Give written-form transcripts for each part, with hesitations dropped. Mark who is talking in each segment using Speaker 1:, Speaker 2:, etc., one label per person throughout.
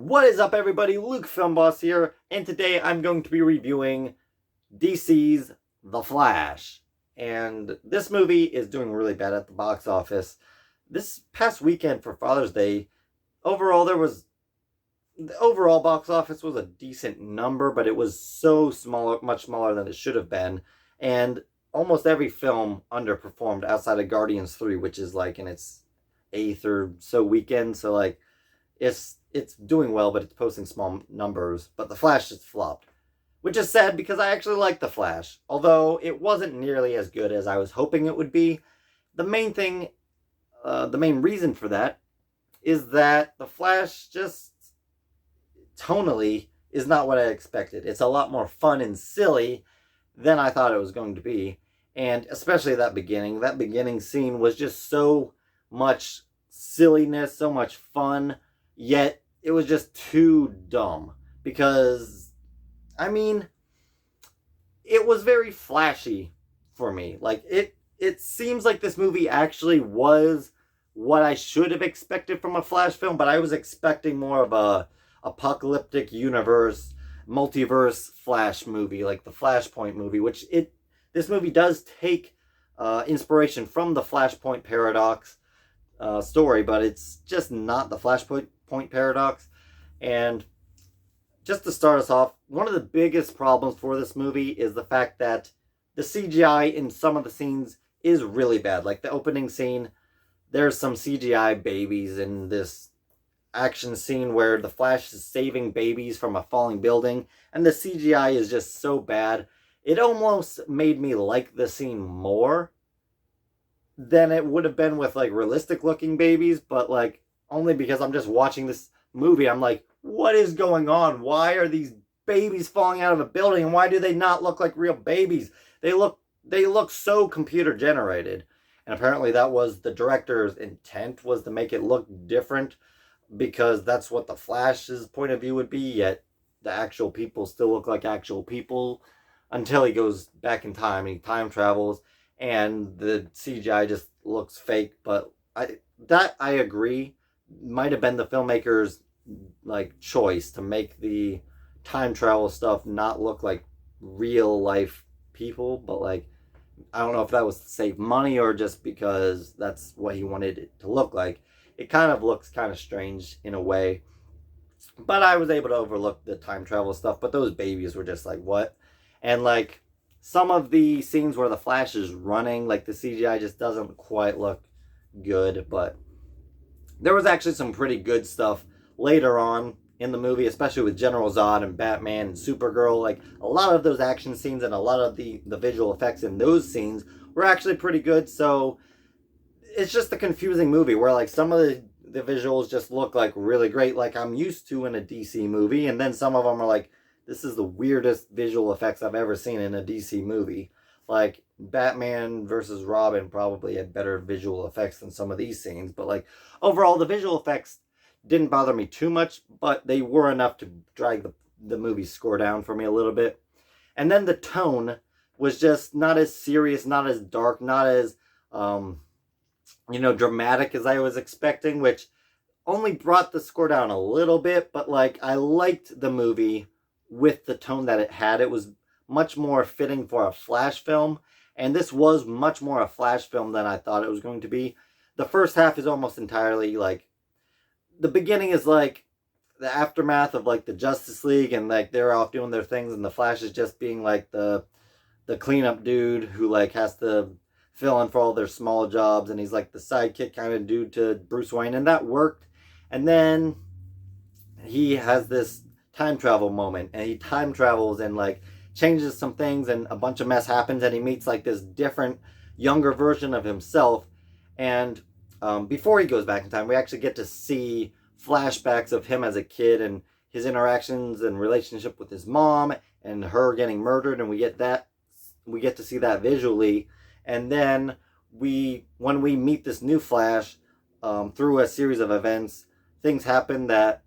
Speaker 1: What is up, everybody? Luke Filmboss here, and today I'm going to be reviewing DC's The Flash. And this movie is doing really bad at the box office. This past weekend for Father's Day, overall the overall box office was a decent number, but it was so small, much smaller than it should have been. And almost every film underperformed outside of Guardians 3, which is like in its eighth or so weekend. So like it's doing well, but it's posting small numbers. But The Flash just flopped, which is sad because I actually like The Flash, although it wasn't nearly as good as I was hoping it would be. The main thing, the main reason for that is that The Flash just tonally is not what I expected. It's a lot more fun and silly than I thought it was going to be. And especially that beginning scene was just so much silliness, so much fun, yet it was just too dumb. Because, I mean, it was very flashy for me. Like, it seems like this movie actually was what I should have expected from a Flash film, but I was expecting more of a apocalyptic universe, multiverse Flash movie, like the Flashpoint movie, which this movie does take inspiration from the Flashpoint paradox story, but it's just not the Flashpoint paradox. And just to start us off, one of the biggest problems for this movie is the fact that the CGI in some of the scenes is really bad. Like the opening scene, there's some CGI babies in this action scene where the Flash is saving babies from a falling building, and the CGI is just so bad. It almost made me like the scene more than it would have been with like realistic looking babies, but like only because I'm just watching this movie. I'm like, what is going on? Why are these babies falling out of a building, and why do they not look like real babies? They look so computer generated. And apparently that was the director's intent, was to make it look different, because that's what the Flash's point of view would be, yet the actual people still look like actual people until he goes back in time and he time travels and the CGI just looks fake. But I agree, might have been the filmmaker's like choice to make the time travel stuff not look like real life people, but like I don't know if that was to save money or just because that's what he wanted it to look like. It kind of looks kind of strange in a way, but I was able to overlook the time travel stuff. But those babies were just like, what? And like some of the scenes where the Flash is running, like the CGI just doesn't quite look good. But there was actually some pretty good stuff later on in the movie, especially with General Zod and Batman and Supergirl. Like a lot of those action scenes and a lot of the visual effects in those scenes were actually pretty good. So it's just a confusing movie where like some of the visuals just look like really great, like I'm used to in a DC movie, and then some of them are like, this is the weirdest visual effects I've ever seen in a DC movie. Like Batman versus Robin probably had better visual effects than some of these scenes, but like overall the visual effects didn't bother me too much, but they were enough to drag the movie's score down for me a little bit. And then the tone was just not as serious, not as dark, not as dramatic as I was expecting, which only brought the score down a little bit. But like I liked the movie with the tone that it had. It was much more fitting for a Flash film, and this was much more a Flash film than I thought it was going to be. The first half is almost entirely like, the beginning is like the aftermath of like the Justice League, and like they're off doing their things, and the Flash is just being like the cleanup dude who like has to fill in for all their small jobs, and he's like the sidekick kind of dude to Bruce Wayne, and that worked. And then he has this time travel moment, and he time travels and like changes some things, and a bunch of mess happens, and he meets like this different younger version of himself. And before he goes back in time, we actually get to see flashbacks of him as a kid and his interactions and relationship with his mom and her getting murdered, and we get to see that visually. And then when we meet this new Flash, through a series of events, things happen that,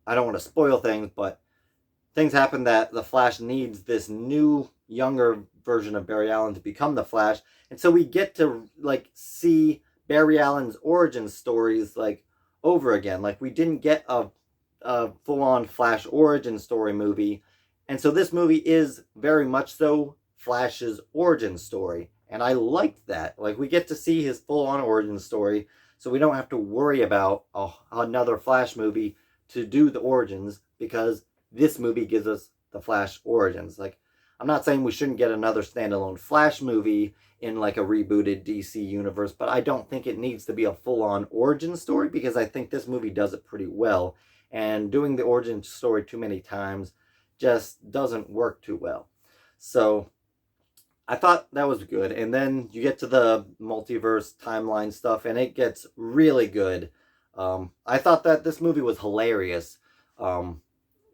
Speaker 1: I don't want to spoil things, but things happen that the Flash needs this new, younger version of Barry Allen to become the Flash. And so we get to like see Barry Allen's origin stories like over again. Like we didn't get a a full-on Flash origin story movie. And so this movie is very much so Flash's origin story. And I liked that. Like, we get to see his full-on origin story, so we don't have to worry about another Flash movie to do the origins, because this movie gives us the Flash origins. Like, I'm not saying we shouldn't get another standalone Flash movie in like a rebooted DC universe, but I don't think it needs to be a full-on origin story, because I think this movie does it pretty well. And doing the origin story too many times just doesn't work too well. So I thought that was good. And then you get to the multiverse timeline stuff, and it gets really good. I thought that this movie was hilarious.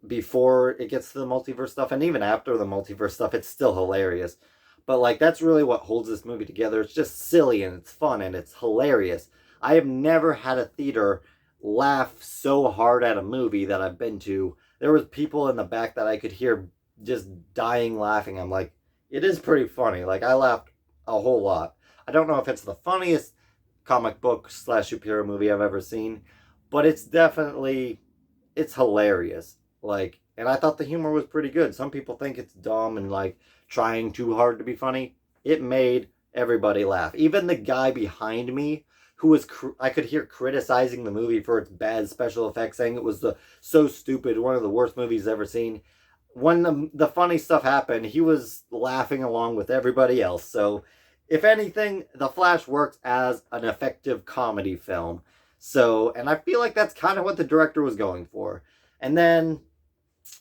Speaker 1: Before it gets to the multiverse stuff, and even after the multiverse stuff, it's still hilarious. But like, that's really what holds this movie together. It's just silly, and it's fun, and it's hilarious. I have never had a theater laugh so hard at a movie that I've been to. There was people in the back that I could hear just dying laughing. I'm like, it is pretty funny. Like, I laughed a whole lot. I don't know if it's the funniest comic book / superhero movie I've ever seen, but it's definitely, it's hilarious. Like, and I thought the humor was pretty good. Some people think it's dumb and like trying too hard to be funny. It made everybody laugh. Even the guy behind me, who was I could hear criticizing the movie for its bad special effects, saying it was so stupid, one of the worst movies ever seen. When the funny stuff happened, he was laughing along with everybody else. So, if anything, The Flash works as an effective comedy film. So, and I feel like that's kind of what the director was going for. And then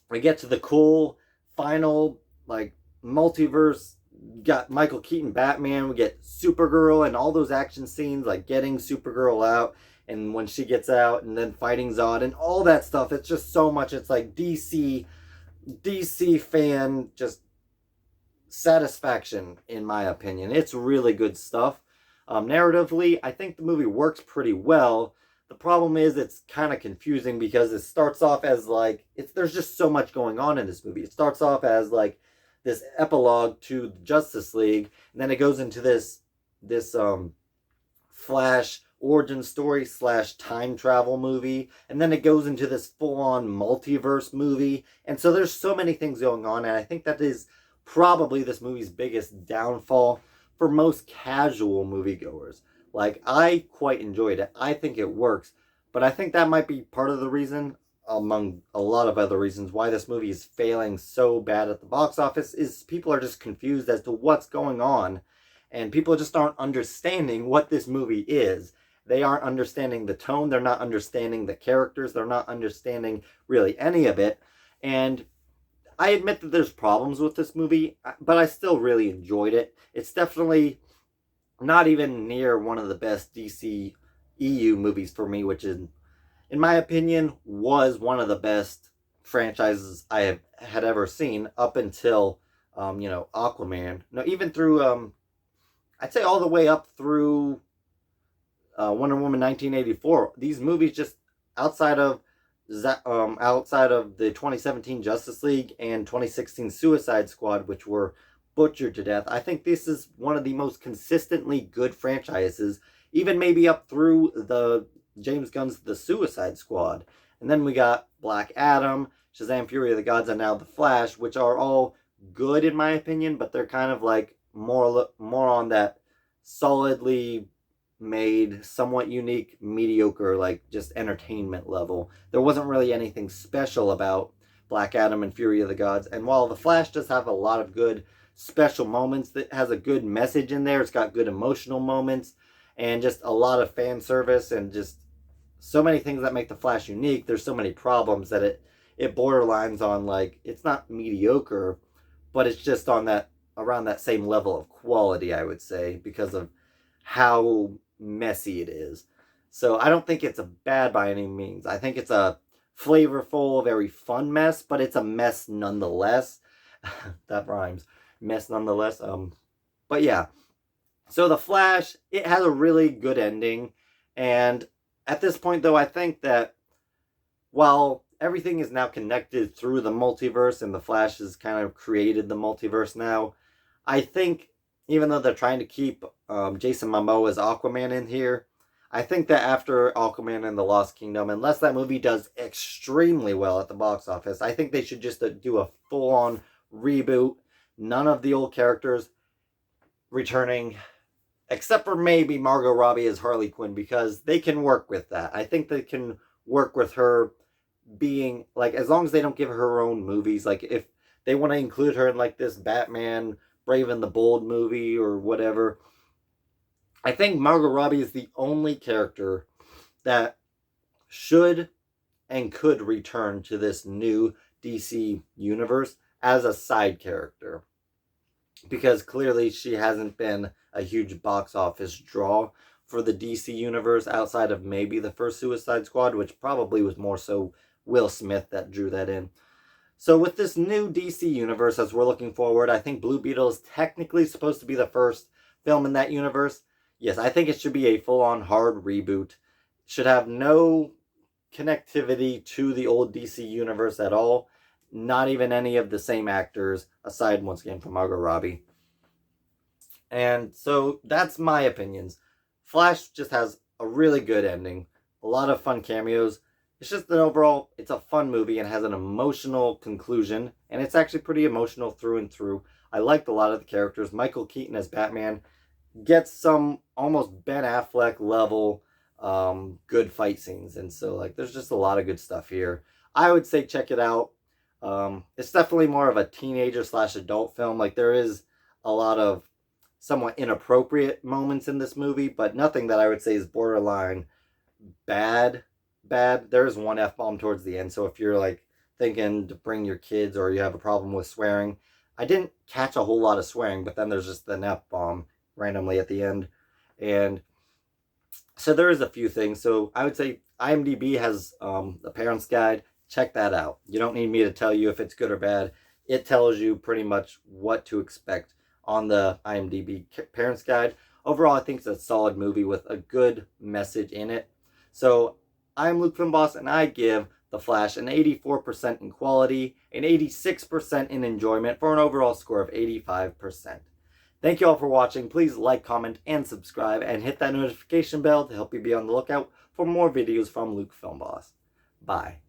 Speaker 1: we get to the cool final, like, multiverse. Got Michael Keaton Batman. We get Supergirl and all those action scenes, like getting Supergirl out, and when she gets out, and then fighting Zod and all that stuff. It's just so much. It's like DC fan just satisfaction, in my opinion. It's really good stuff. Narratively, I think the movie works pretty well. The problem is it's kind of confusing, because it starts off as like, there's just so much going on in this movie. It starts off as like this epilogue to Justice League, and then it goes into this Flash origin story / time travel movie, and then it goes into this full-on multiverse movie. And so there's so many things going on, and I think that is probably this movie's biggest downfall for most casual moviegoers. Like, I quite enjoyed it. I think it works. But I think that might be part of the reason, among a lot of other reasons, why this movie is failing so bad at the box office, is people are just confused as to what's going on. And people just aren't understanding what this movie is. They aren't understanding the tone. They're not understanding the characters. They're not understanding really any of it. And I admit that there's problems with this movie, but I still really enjoyed it. It's definitely not even near one of the best DC EU movies for me, which is, in my opinion, was one of the best franchises I had ever seen up until, Aquaman. No, even through, I'd say all the way up through Wonder Woman 1984. These movies, just outside of the 2017 Justice League and 2016 Suicide Squad, which were butchered to death, I think this is one of the most consistently good franchises, even maybe up through the James Gunn's The Suicide Squad. And then we got Black Adam, Shazam! Fury of the Gods, and now The Flash, which are all good in my opinion, but they're kind of like more on that solidly made, somewhat unique, mediocre, like just entertainment level. There wasn't really anything special about Black Adam and Fury of the Gods. And while The Flash does have a lot of good special moments, that has a good message in there, it's got good emotional moments, and just a lot of fan service, and just so many things that make The Flash unique. There's so many problems that it borderlines on, like, it's not mediocre, but it's just on that, around that same level of quality, I would say, because of how messy it is. So I don't think it's a bad by any means. I think it's a flavorful, very fun mess, but it's a mess nonetheless. That rhymes. Mess nonetheless. But yeah. So The Flash, it has a really good ending. And at this point, though, I think that while everything is now connected through the multiverse, and The Flash has kind of created the multiverse now, I think, even though they're trying to keep Jason Momoa as Aquaman in here, I think that after Aquaman and the Lost Kingdom, unless that movie does extremely well at the box office, I think they should just do a full-on reboot. None of the old characters returning, except for maybe Margot Robbie as Harley Quinn, because they can work with that. I think they can work with her being, like, as long as they don't give her her own movies, like, if they want to include her in, like, this Batman Brave and the Bold movie or whatever, I think Margot Robbie is the only character that should and could return to this new DC universe as a side character. Because clearly she hasn't been a huge box office draw for the DC universe outside of maybe the first Suicide Squad, which probably was more so Will Smith that drew that in. So with this new DC universe, as we're looking forward, I think Blue Beetle is technically supposed to be the first film in that universe. Yes, I think it should be a full-on hard reboot. Should have no connectivity to the old DC universe at all. Not even any of the same actors, aside once again from Margot Robbie. And so that's my opinions. Flash just has a really good ending. A lot of fun cameos. It's just an overall, it's a fun movie and has an emotional conclusion. And it's actually pretty emotional through and through. I liked a lot of the characters. Michael Keaton as Batman gets some almost Ben Affleck level good fight scenes. And so, like, there's just a lot of good stuff here. I would say check it out. It's definitely more of a teenager / adult film. Like, there is a lot of somewhat inappropriate moments in this movie, but nothing that I would say is borderline bad. There is one F-bomb towards the end, so if you're, like, thinking to bring your kids or you have a problem with swearing, I didn't catch a whole lot of swearing, but then there's just an F-bomb randomly at the end. And so there is a few things. So I would say IMDb has a parent's guide. Check that out. You don't need me to tell you if it's good or bad. It tells you pretty much what to expect on the IMDb parent's guide. Overall, I think it's a solid movie with a good message in it. So I'm Luke Fimboss, and I give The Flash an 84% in quality, an 86% in enjoyment, for an overall score of 85%. Thank you all for watching. Please like, comment, and subscribe, and hit that notification bell to help you be on the lookout for more videos from Luke Fimboss. Bye.